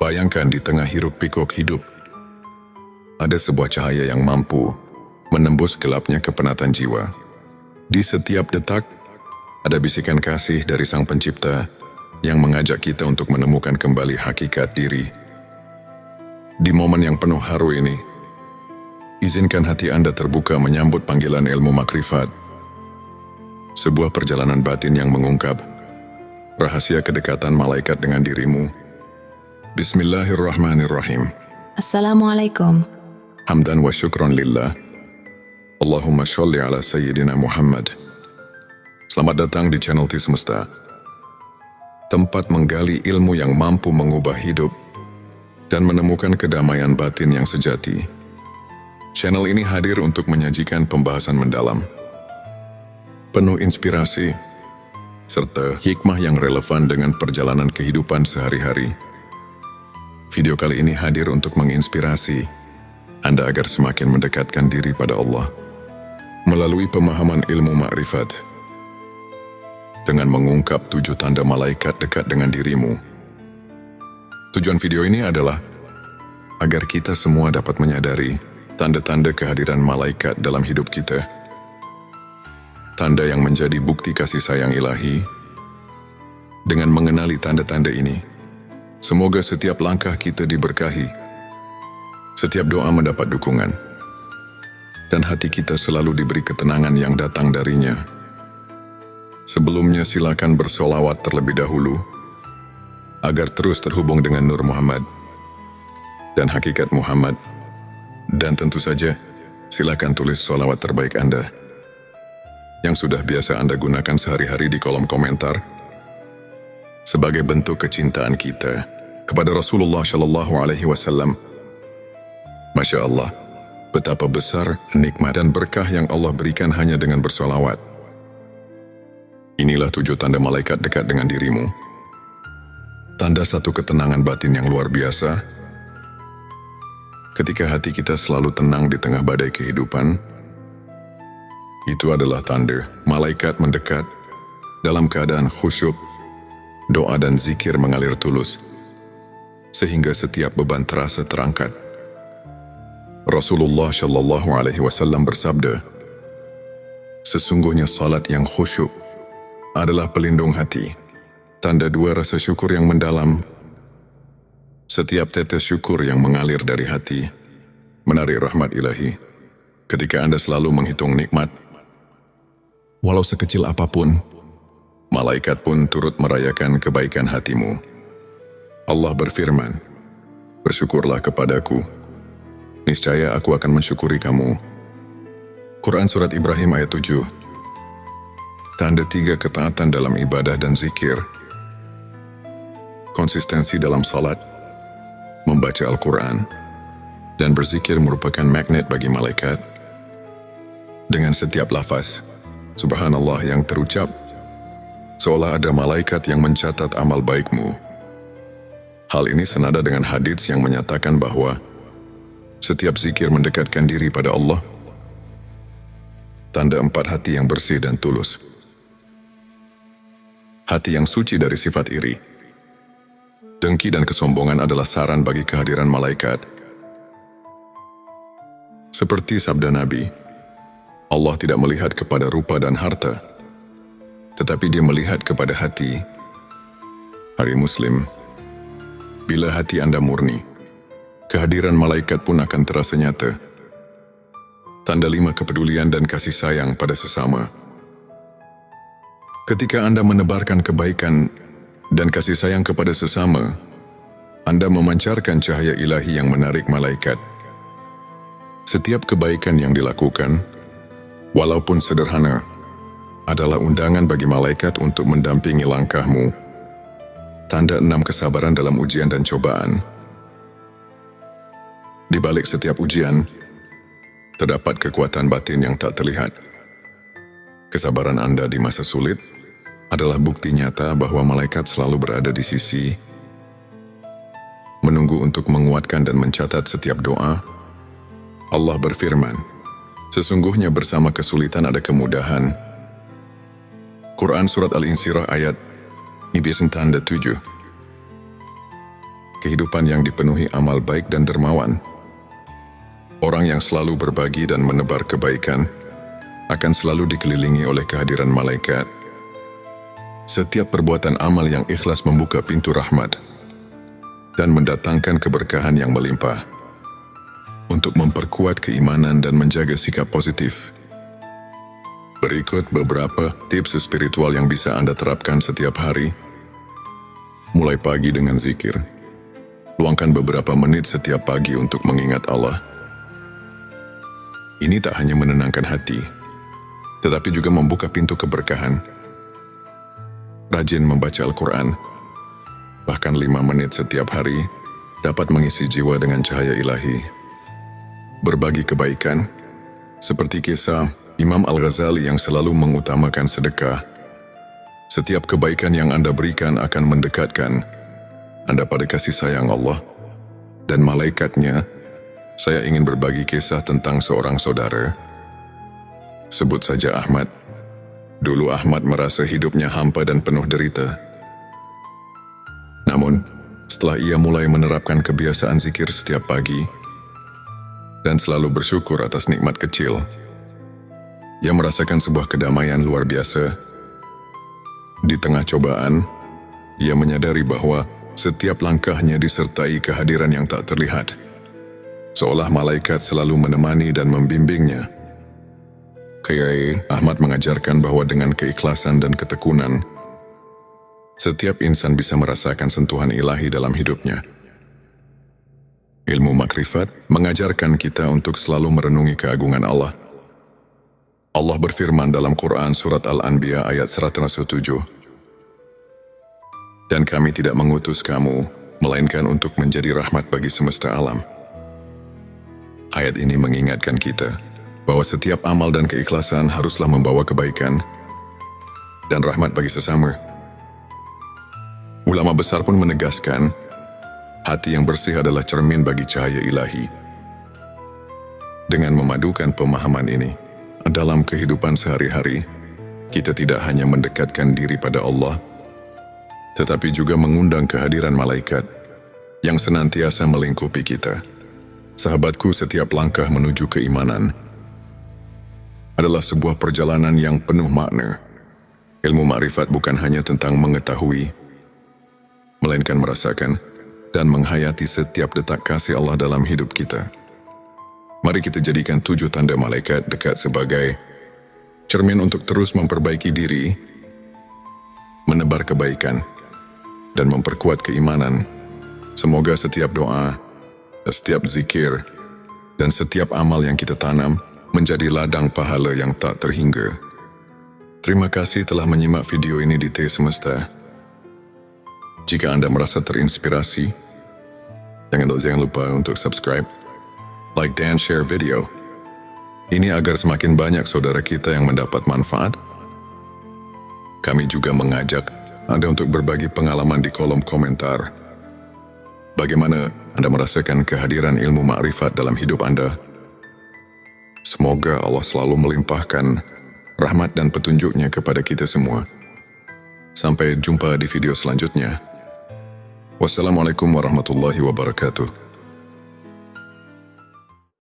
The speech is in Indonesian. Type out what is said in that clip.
Bayangkan di tengah hiruk-pikuk hidup, ada sebuah cahaya yang mampu menembus gelapnya kepenatan jiwa. Di setiap detak, ada bisikan kasih dari Sang Pencipta yang mengajak kita untuk menemukan kembali hakikat diri. Di momen yang penuh haru ini, izinkan hati Anda terbuka menyambut panggilan ilmu makrifat. Sebuah perjalanan batin yang mengungkap rahasia kedekatan malaikat dengan dirimu. Bismillahirrahmanirrahim. Assalamualaikum. Hamdan wa syukron lillah. Allahumma sholli ala Sayyidina Muhammad. Selamat datang di channel T Semesta, tempat menggali ilmu yang mampu mengubah hidup dan menemukan kedamaian batin yang sejati. Channel ini hadir untuk menyajikan pembahasan mendalam, penuh inspirasi, serta hikmah yang relevan dengan perjalanan kehidupan sehari-hari. Video kali ini hadir untuk menginspirasi Anda agar semakin mendekatkan diri pada Allah melalui pemahaman ilmu makrifat dengan mengungkap 7 tanda malaikat dekat dengan dirimu. Tujuan video ini adalah agar kita semua dapat menyadari tanda-tanda kehadiran malaikat dalam hidup kita. Tanda yang menjadi bukti kasih sayang ilahi. Dengan mengenali tanda-tanda ini, semoga setiap langkah kita diberkahi, setiap doa mendapat dukungan, dan hati kita selalu diberi ketenangan yang datang darinya. Sebelumnya silakan bersolawat terlebih dahulu, agar terus terhubung dengan Nur Muhammad dan hakikat Muhammad. Dan tentu saja, silakan tulis solawat terbaik Anda yang sudah biasa Anda gunakan sehari-hari di kolom komentar sebagai bentuk kecintaan kita kepada Rasulullah Shallallahu Alaihi Wasallam. Masya Allah, betapa besar nikmat dan berkah yang Allah berikan hanya dengan bersolawat. Inilah 7 tanda malaikat dekat dengan dirimu. Tanda satu ketenangan batin yang luar biasa. Ketika hati kita selalu tenang di tengah badai kehidupan, itu adalah tanda malaikat mendekat dalam keadaan khusyuk. Doa dan zikir mengalir tulus, sehingga setiap beban terasa terangkat. Rasulullah Shallallahu Alaihi Wasallam bersabda, sesungguhnya salat yang khusyuk adalah pelindung hati, tanda 2 rasa syukur yang mendalam. Setiap tetes syukur yang mengalir dari hati menarik rahmat ilahi. Ketika Anda selalu menghitung nikmat, walau sekecil apapun, malaikat pun turut merayakan kebaikan hatimu. Allah berfirman, bersyukurlah kepadaku, niscaya aku akan mensyukuri kamu. Quran Surat Ibrahim ayat 7. Tanda 3 ketaatan dalam ibadah dan zikir. Konsistensi dalam salat, membaca Al-Quran, dan berzikir merupakan magnet bagi malaikat. Dengan setiap lafaz Subhanallah yang terucap, seolah ada malaikat yang mencatat amal baikmu. Hal ini senada dengan hadits yang menyatakan bahwa setiap zikir mendekatkan diri pada Allah. Tanda 4 hati yang bersih dan tulus. Hati yang suci dari sifat iri, dengki dan kesombongan adalah saran bagi kehadiran malaikat. Seperti sabda Nabi, Allah tidak melihat kepada rupa dan harta, tetapi Dia melihat kepada hati. Hari Muslim, bila hati Anda murni, kehadiran malaikat pun akan terasa nyata. Tanda 5 kepedulian dan kasih sayang pada sesama. Ketika Anda menebarkan kebaikan dan kasih sayang kepada sesama, Anda memancarkan cahaya ilahi yang menarik malaikat. Setiap kebaikan yang dilakukan, walaupun sederhana, adalah undangan bagi malaikat untuk mendampingi langkahmu. Tanda 6 kesabaran dalam ujian dan cobaan. Di balik setiap ujian, terdapat kekuatan batin yang tak terlihat. Kesabaran Anda di masa sulit adalah bukti nyata bahwa malaikat selalu berada di sisi, menunggu untuk menguatkan dan mencatat setiap doa. Allah berfirman, sesungguhnya bersama kesulitan ada kemudahan. Quran Surat Al-Insyirah ayat 7. kehidupan yang dipenuhi amal baik dan dermawan. Orang yang selalu berbagi dan menebar kebaikan akan selalu dikelilingi oleh kehadiran malaikat. Setiap perbuatan amal yang ikhlas membuka pintu rahmat dan mendatangkan keberkahan yang melimpah. Untuk memperkuat keimanan dan menjaga sikap positif, berikut beberapa tips spiritual yang bisa Anda terapkan setiap hari. Mulai pagi dengan zikir. Luangkan beberapa menit setiap pagi untuk mengingat Allah. Ini tak hanya menenangkan hati, tetapi juga membuka pintu keberkahan. Rajin membaca Al-Quran, bahkan 5 menit setiap hari, dapat mengisi jiwa dengan cahaya ilahi. Berbagi kebaikan, seperti kisah Imam Al-Ghazali yang selalu mengutamakan sedekah. Setiap kebaikan yang Anda berikan akan mendekatkan Anda pada kasih sayang Allah dan malaikatnya. Saya ingin berbagi kisah tentang seorang saudara. Sebut saja Ahmad. Dulu Ahmad merasa hidupnya hampa dan penuh derita. Namun, setelah ia mulai menerapkan kebiasaan zikir setiap pagi dan selalu bersyukur atas nikmat kecil, ia merasakan sebuah kedamaian luar biasa. Di tengah cobaan, ia menyadari bahwa setiap langkahnya disertai kehadiran yang tak terlihat, seolah malaikat selalu menemani dan membimbingnya. Kiai Ahmad mengajarkan bahwa dengan keikhlasan dan ketekunan, setiap insan bisa merasakan sentuhan ilahi dalam hidupnya. Ilmu makrifat mengajarkan kita untuk selalu merenungi keagungan Allah. Allah berfirman dalam Quran Surat Al-Anbiya ayat 107, "Dan kami tidak mengutus kamu, melainkan untuk menjadi rahmat bagi semesta alam." Ayat ini mengingatkan kita bahwa setiap amal dan keikhlasan haruslah membawa kebaikan dan rahmat bagi sesama. Ulama besar pun menegaskan, hati yang bersih adalah cermin bagi cahaya ilahi. Dengan memadukan pemahaman ini dalam kehidupan sehari-hari, kita tidak hanya mendekatkan diri pada Allah, tetapi juga mengundang kehadiran malaikat yang senantiasa melingkupi kita. Sahabatku, setiap langkah menuju keimanan adalah sebuah perjalanan yang penuh makna. Ilmu makrifat bukan hanya tentang mengetahui, melainkan merasakan dan menghayati setiap detak kasih Allah dalam hidup kita. Mari kita jadikan 7 tanda malaikat dekat sebagai cermin untuk terus memperbaiki diri, menebar kebaikan, dan memperkuat keimanan. Semoga setiap doa, setiap zikir, dan setiap amal yang kita tanam menjadi ladang pahala yang tak terhingga. Terima kasih telah menyimak video ini di T Semesta. Jika Anda merasa terinspirasi, jangan lupa untuk subscribe, like, dan share video ini agar semakin banyak saudara kita yang mendapat manfaat. Kami juga mengajak Anda untuk berbagi pengalaman di kolom komentar. Bagaimana Anda merasakan kehadiran ilmu makrifat dalam hidup Anda? Semoga Allah selalu melimpahkan rahmat dan petunjuknya kepada kita semua. Sampai jumpa di video selanjutnya. Wassalamualaikum warahmatullahi wabarakatuh.